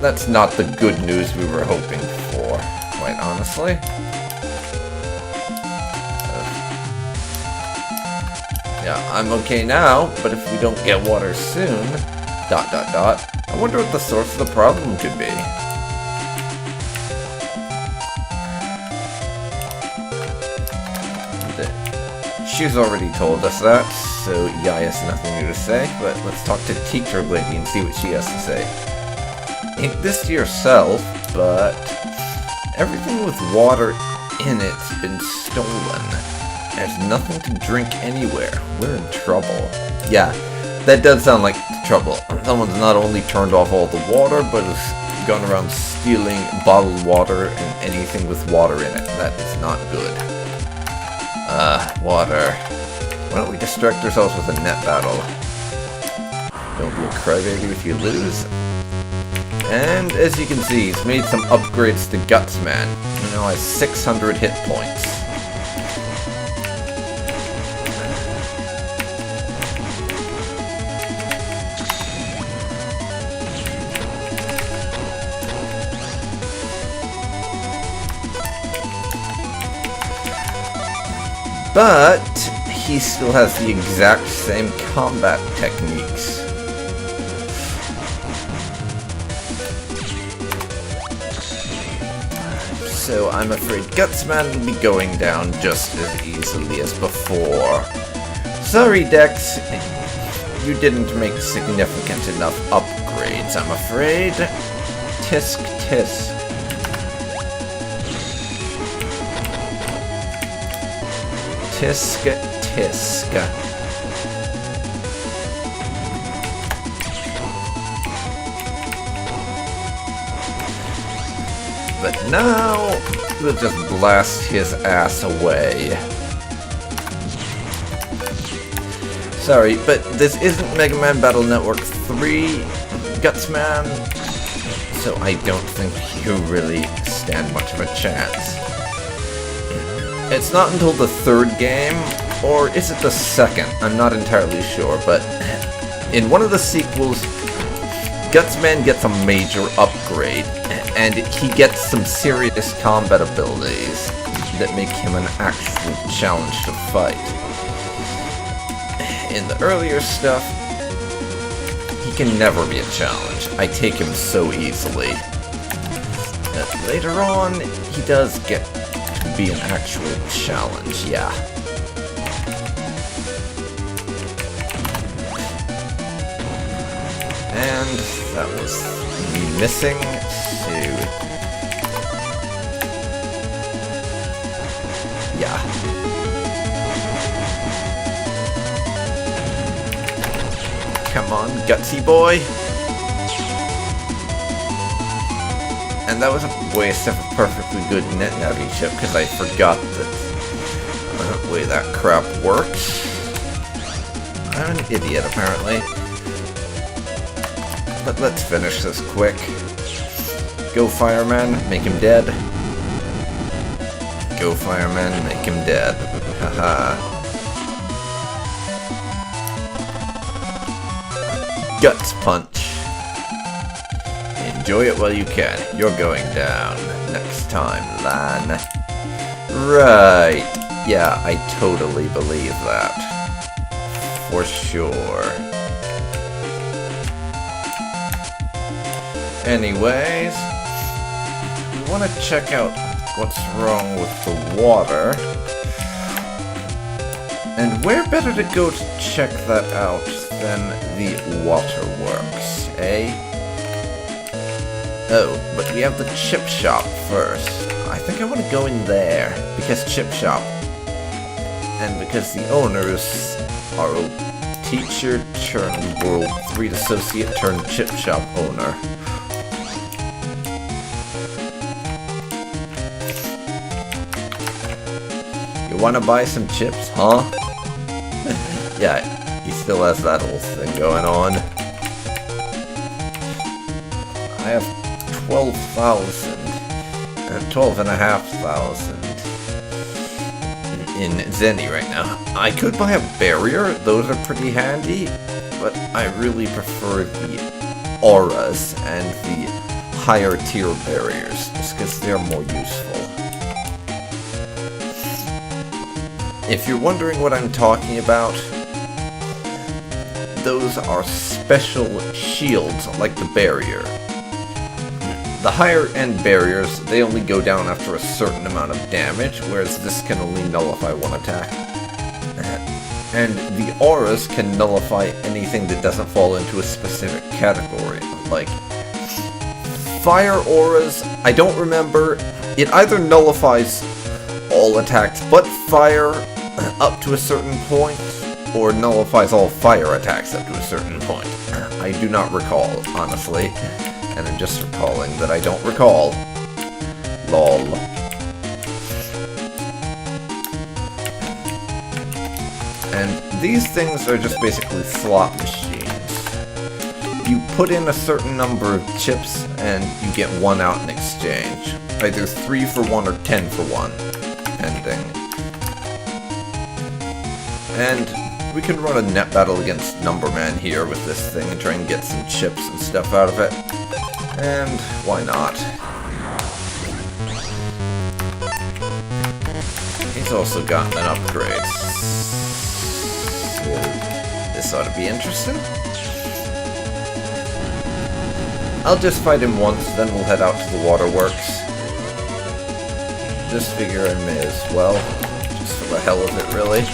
That's not the good news we were hoping for, quite honestly. Yeah, I'm okay now, but if we don't get water soon, ... I wonder what the source of the problem could be. She's already told us that, so Yai has nothing new to say, but let's talk to Teacher Lady and see what she has to say. Ain't this to yourself, but everything with water in it's been stolen. There's nothing to drink anywhere. We're in trouble. Yeah, that does sound like trouble. Someone's not only turned off all the water, but has gone around stealing bottled water and anything with water in it. That is not good. Water. Why don't we distract ourselves with a net battle? Don't be a crybaby if you lose. And as you can see, he's made some upgrades to Gutsman. He now has 600 hit points. But he still has the exact same combat techniques. So I'm afraid Gutsman will be going down just as easily as before. Sorry, Dex. You didn't make significant enough upgrades, I'm afraid. Tisk tisk. Tisk tisk. But now, we'll just blast his ass away. Sorry, but this isn't Megaman Battle Network 3, Gutsman, so I don't think you really stand much of a chance. It's not until the third game, or is it the second? I'm not entirely sure, but in one of the sequels, Gutsman gets a major upgrade, and he gets some serious combat abilities that make him an actual challenge to fight. In the earlier stuff, he can never be a challenge. I take him so easily. Later on, he does get to be an actual challenge, yeah. And that was me missing, so yeah. Come on, gutsy boy. And that was a waste of a perfectly good net navy chip because I forgot that the way that crap works. I'm an idiot apparently. But let's finish this quick. Go fireman, make him dead. Go fireman, make him dead. Haha. Guts punch. Enjoy it while you can. You're going down next time, Lan. Right. Yeah, I totally believe that. For sure. Anyways, we want to check out what's wrong with the water. And where better to go to check that out than the Waterworks, eh? Oh, but we have the chip shop first. I think I want to go in there, because chip shop. And because the owners are a teacher turned World 3 associate turned chip shop owner. You want to buy some chips, huh? Yeah, he still has that whole thing going on. I have 12,500 in Zenny right now. I could buy a barrier, those are pretty handy, but I really prefer the auras and the higher tier barriers, just because they're more useful. If you're wondering what I'm talking about, those are special shields like the barrier. The higher end barriers, they only go down after a certain amount of damage, whereas this can only nullify one attack. And the auras can nullify anything that doesn't fall into a specific category. Like, fire auras, I don't remember, it either nullifies all attacks but fire up to a certain point, or nullifies all fire attacks up to a certain point. I do not recall, honestly. And I'm just recalling that I don't recall. Lol. And these things are just basically slot machines. You put in a certain number of chips and you get one out in exchange. Either 3 for 1 or 10 for 1, depending. And we can run a net battle against Numberman here with this thing and try and get some chips and stuff out of it. And why not? He's also gotten an upgrade. So this ought to be interesting. I'll just fight him once, then we'll head out to the Waterworks. Just figure I may as well. Just for the hell of it, really.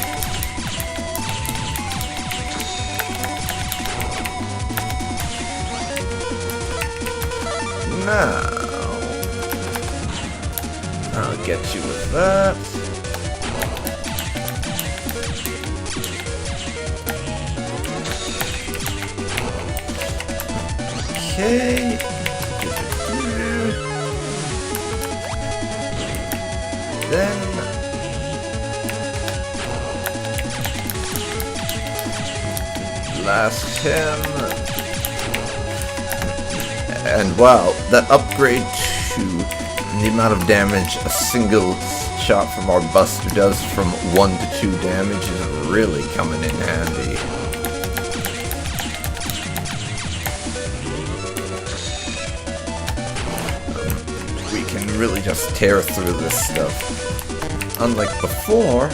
Now, I'll get you with that. Okay. Then blast him. And wow, that upgrade to the amount of damage a single shot from our Buster does from 1 to 2 damage is really coming in handy. We can really just tear through this stuff. Unlike before,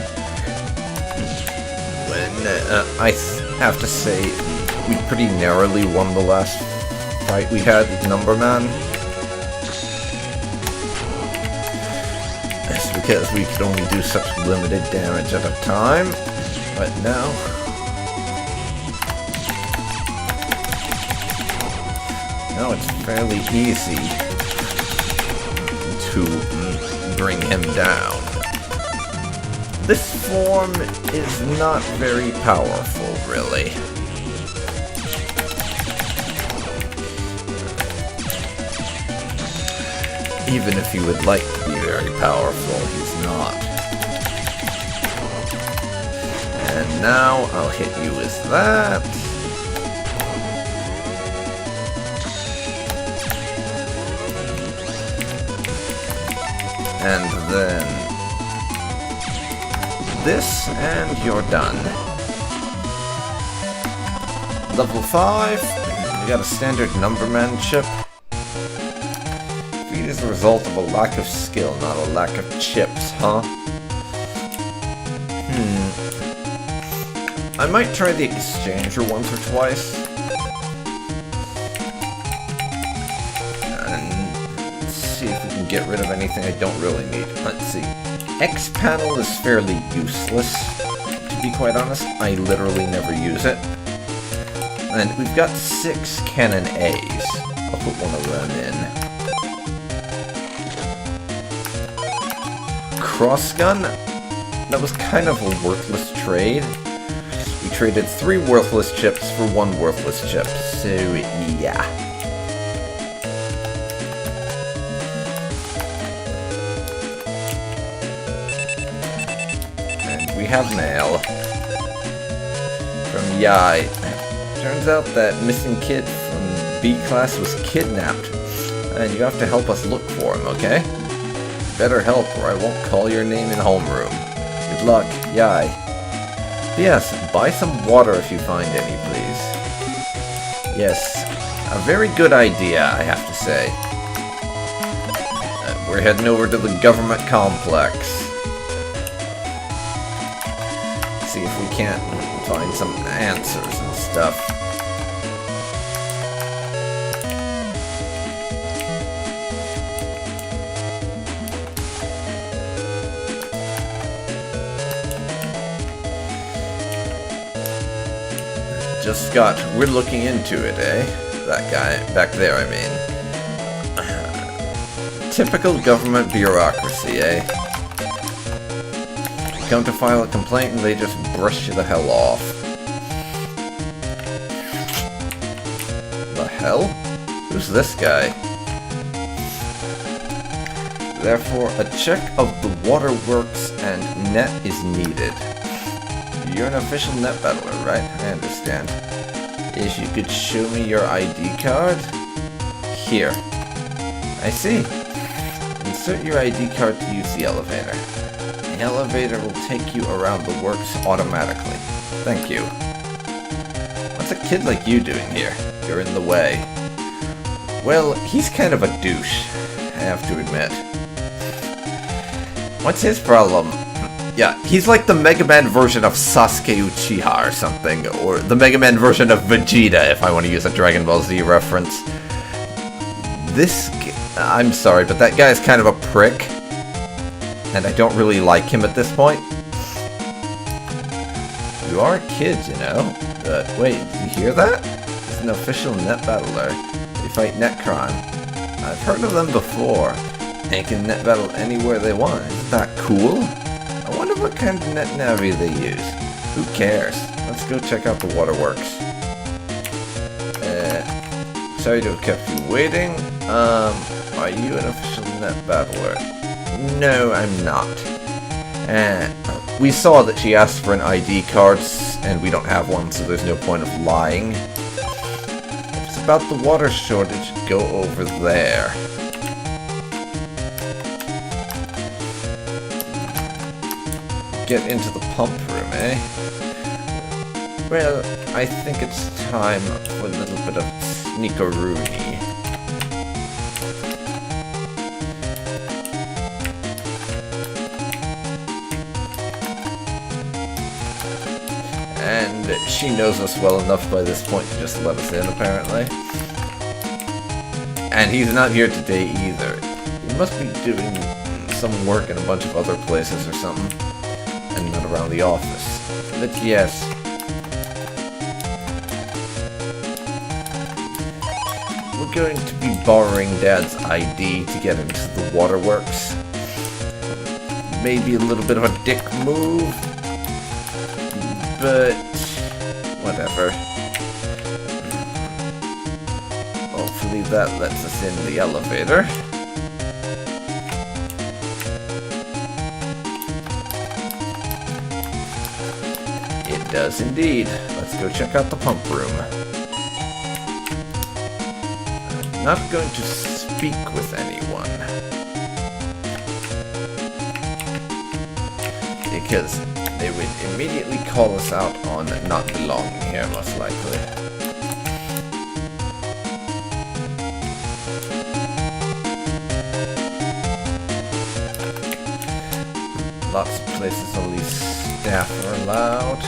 when I have to say we pretty narrowly won the last fight we had with Numberman. It's because we could only do such limited damage at a time. But now it's fairly easy to bring him down. This form is not very powerful, really. Even if he would like to be very powerful, he's not. And now I'll hit you with that. And then this, and you're done. Level 5, you got a standard Numberman chip. Defeat is the result of a lack of skill, not a lack of chips, huh? I might try the exchanger once or twice. And see if we can get rid of anything I don't really need. Let's see. X panel is fairly useless, to be quite honest. I literally never use it. And we've got 6 cannon A's. I'll put one of them in. Crossgun? That was kind of a worthless trade. We traded 3 worthless chips for 1 worthless chip, so yeah. And we have mail from Yai. Turns out that missing kid from B class was kidnapped, and you have to help us look for him, okay? Better help or I won't call your name in homeroom. Good luck, Yai. P.S. Buy some water if you find any, please. Yes, a very good idea, I have to say. we're heading over to the government complex. See if we can't find some answers and stuff. We're looking into it, eh? That guy back there, I mean. Typical government bureaucracy, eh? You come to file a complaint and they just brush you the hell off. The hell? Who's this guy? Therefore, a check of the Waterworks and net is needed. You're an official net battler, right? I understand. If you could show me your ID card? Here. I see. Insert your ID card to use the elevator. The elevator will take you around the works automatically. Thank you. What's a kid like you doing here? You're in the way. Well, he's kind of a douche, I have to admit. What's his problem? Yeah, he's like the Megaman version of Sasuke Uchiha or something, or the Megaman version of Vegeta, if I want to use a Dragon Ball Z reference. I'm sorry, but that guy's kind of a prick, and I don't really like him at this point. You are a kid, you know. Wait, did you hear that? He's an official net battler. They fight Netcron. I've heard of them before. They can net battle anywhere they want. Isn't that cool? I wonder what kind of net navi they use. Who cares? Let's go check out the Waterworks. Sorry to have kept you waiting. Are you an official net battler? No, I'm not. We saw that she asked for an ID card, and we don't have one, so there's no point of lying. If it's about the water shortage, go over there. Get into the pump room, eh? Well, I think it's time for a little bit of sneakeroonie. And she knows us well enough by this point to just let us in, apparently. And he's not here today either. He must be doing some work in a bunch of other places or something. And not around the office. But yes. We're going to be borrowing Dad's ID to get into the Waterworks. Maybe a little bit of a dick move. But whatever. Hopefully that lets us in the elevator. Does indeed. Let's go check out the pump room. I'm not going to speak with anyone. Because they would immediately call us out on not belonging here, most likely. Lots of places only staff are allowed.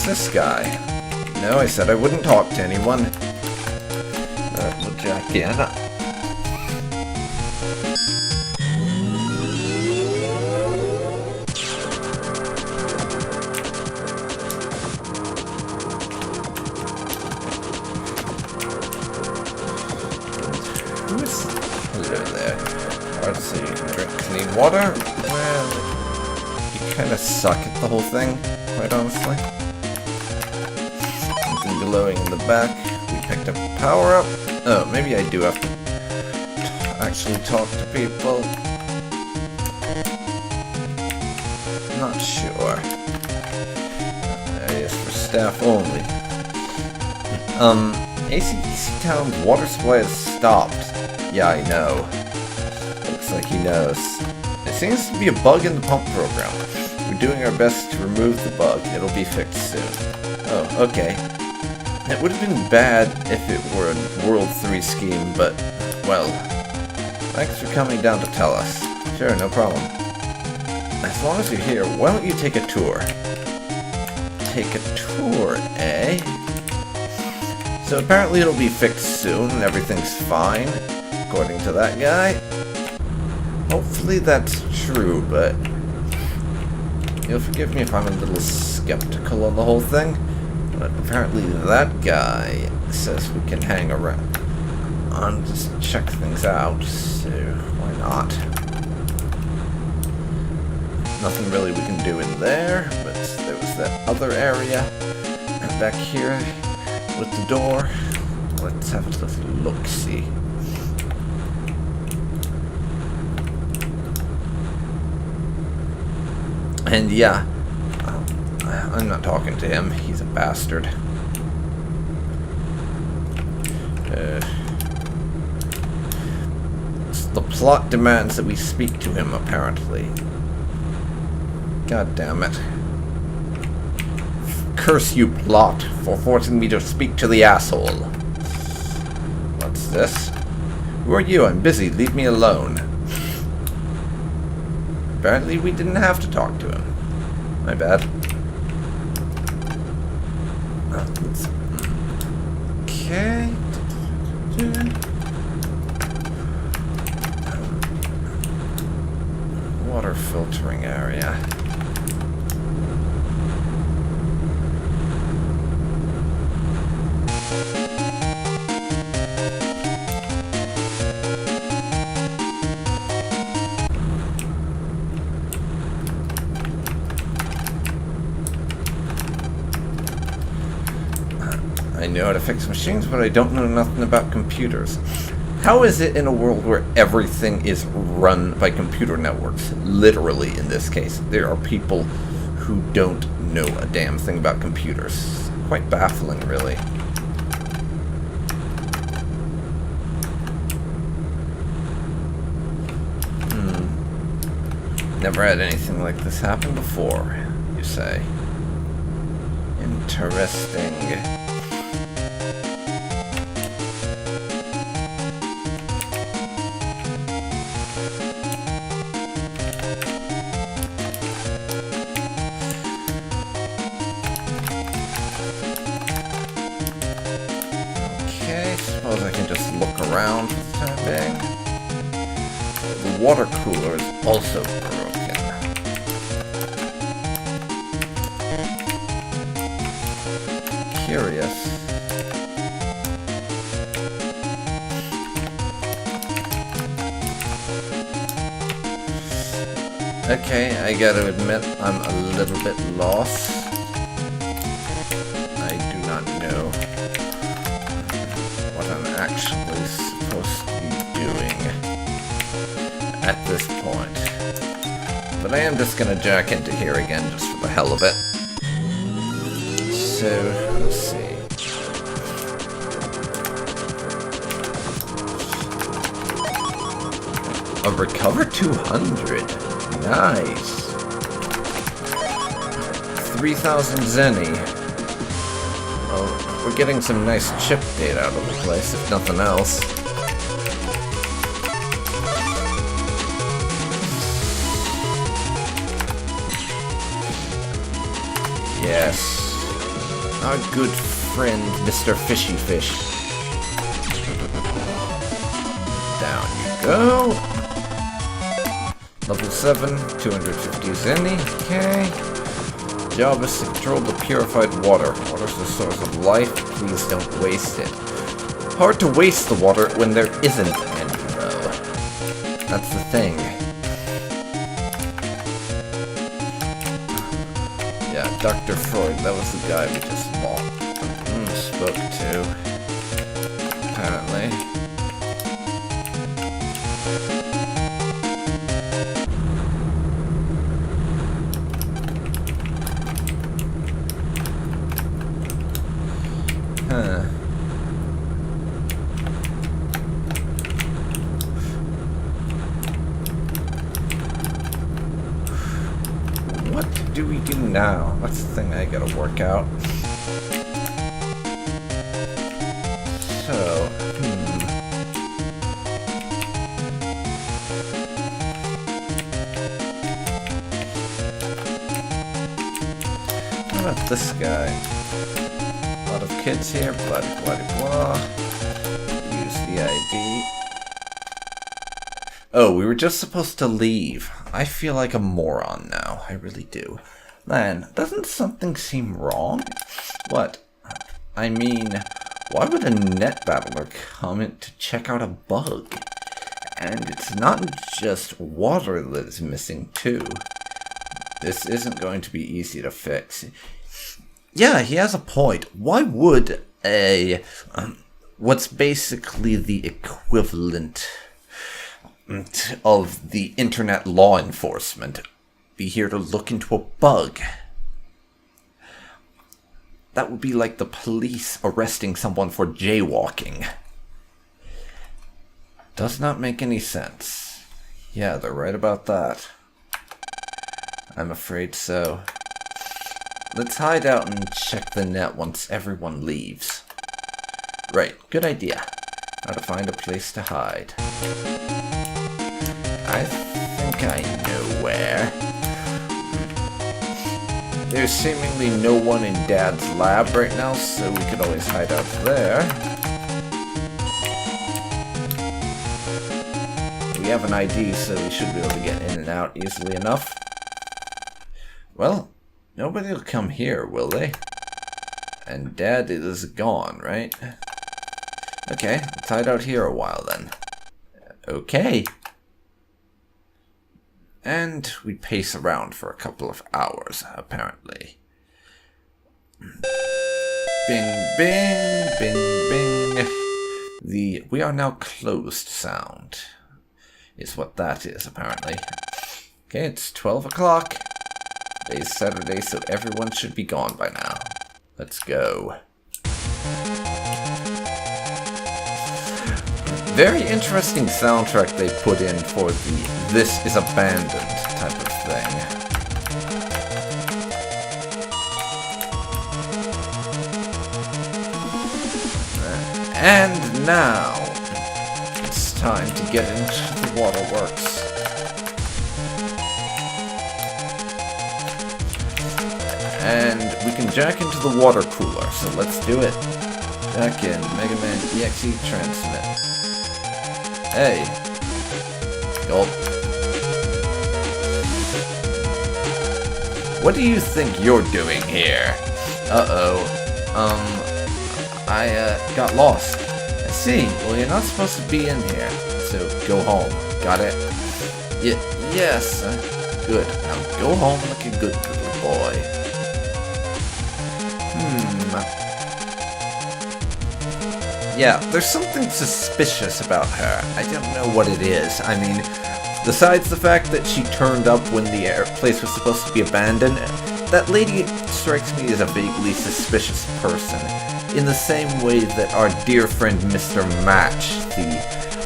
This guy. No, I said I wouldn't talk to anyone. We'll jack in. Hello there. Hard to say you can drink clean water. Well, you kind of suck at the whole thing, quite honestly. Glowing in the back. We picked up a power-up. Oh, maybe I do have to actually talk to people. Not sure. There it is for staff only. ACDC Town's water supply has stopped. Yeah, I know. Looks like he knows. Is seems to be a bug in the pump program. We're doing our best to remove the bug. It'll be fixed soon. Oh, okay. It would have been bad if it were a World 3 scheme, but, well, thanks for coming down to tell us. Sure, no problem. As long as you're here, why don't you take a tour? Take a tour, eh? So apparently it'll be fixed soon and everything's fine, according to that guy. Hopefully that's true, but you'll forgive me if I'm a little skeptical on the whole thing. But apparently that guy says we can hang around and just check things out, so why not? Nothing really we can do in there, but there was that other area. And back here with the door. Let's have a little look-see. And yeah, I'm not talking to him. He's a bastard. The plot demands that we speak to him, apparently. God damn it. Curse you, plot, for forcing me to speak to the asshole. What's this? Who are you? I'm busy. Leave me alone. Apparently we didn't have to talk to him. My bad. Okay. Water filtering area. I know how to fix machines, but I don't know nothing about computers. How is it in a world where everything is run by computer networks? Literally, in this case. There are people who don't know a damn thing about computers. Quite baffling, really. Never had anything like this happen before, you say. Interesting. Suppose I can just look around for the time being. The water cooler is also broken. Curious. Okay, I gotta admit I'm a little bit lost. I do not know I'm actually supposed to be doing at this point. But I am just gonna jack into here again just for the hell of it. So, let's see. A recover 200. Nice. 3,000 zenny. Well, we're getting some nice chip data out of the place, if nothing else. Yes. Our good friend, Mr. Fishy Fish. Down you go. Level 7, 250 zenny. Okay. Job is to control the purified water. Water's the source of life. Please don't waste it. Hard to waste the water when there isn't any, though. That's the thing. Yeah, Dr. Freud, that was the guy we just spoke to. Apparently. Huh. now? That's the thing I gotta work out. So, What about this guy? A lot of kids here, blah blah blah. Use the ID. Oh, we were just supposed to leave. I feel like a moron now. I really do. Man, doesn't something seem wrong? What? I mean, why would a net battler come in to check out a bug? And it's not just water that is missing, too. This isn't going to be easy to fix. Yeah, he has a point. Why would a... what's basically the equivalent of the internet law enforcement be here to look into a bug? That would be like the police arresting someone for jaywalking. Does not make any sense. Yeah, they're right about that. I'm afraid so. Let's hide out and check the net once everyone leaves. Right, good idea. How to find a place to hide. I think I know where. There's seemingly no one in Dad's lab right now, so we could always hide out there. We have an ID, so we should be able to get in and out easily enough. Well, nobody will come here, will they? And Dad is gone, right? Okay, let's hide out here a while then. Okay. And we pace around for a couple of hours, apparently. Bing, bing, bing, bing. The "we are now closed" sound is what that is, apparently. Okay, it's 12 o'clock. Today's Saturday, so everyone should be gone by now. Let's go. Very interesting soundtrack they put in for the "This is Abandoned" type of thing. And now, it's time to get into the Waterworks. And we can jack into the water cooler, so let's do it. Jack in, Megaman EXE transmit. Hey. Gulp. What do you think you're doing here? Uh-oh. I got lost. I see. Well, you're not supposed to be in here, so go home. Got it? Yes. Good. Now go home like a good little boy. Yeah, there's something suspicious about her. I don't know what it is. I mean, besides the fact that she turned up when the place was supposed to be abandoned, that lady strikes me as a vaguely suspicious person, in the same way that our dear friend Mr. Match, the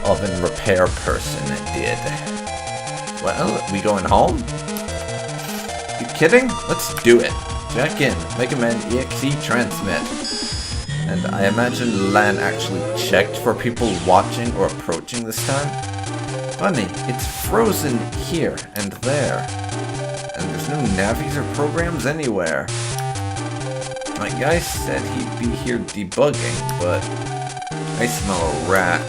oven repair person, did. Well, we going home? You kidding? Let's do it. Jack in, Megaman EXE transmit. And I imagine LAN actually checked for people watching or approaching this time. Funny, it's frozen here and there. And there's no navies or programs anywhere. My guy said he'd be here debugging, but I smell a rat.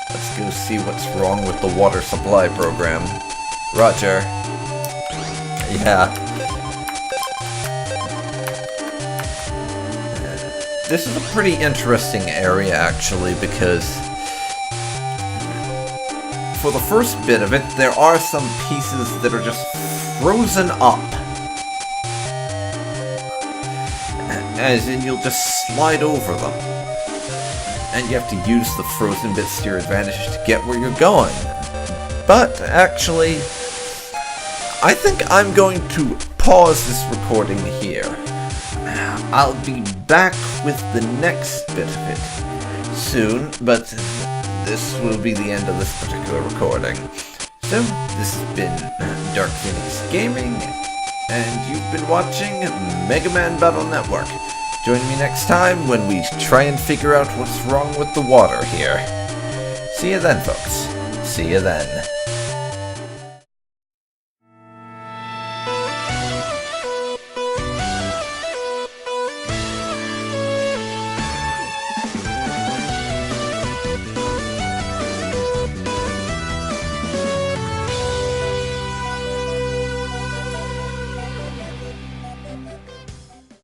Let's go see what's wrong with the water supply program. Roger. Yeah. This is a pretty interesting area, actually, because for the first bit of it, there are some pieces that are just frozen up. As in, you'll just slide over them. And you have to use the frozen bits to your advantage to get where you're going. But, actually, I think I'm going to pause this recording here. I'll be back with the next bit of it soon, but this will be the end of this particular recording. So, this has been Dark Phoenix Gaming, and you've been watching Megaman Battle Network. Join me next time when we try and figure out what's wrong with the water here. See you then, folks. See you then.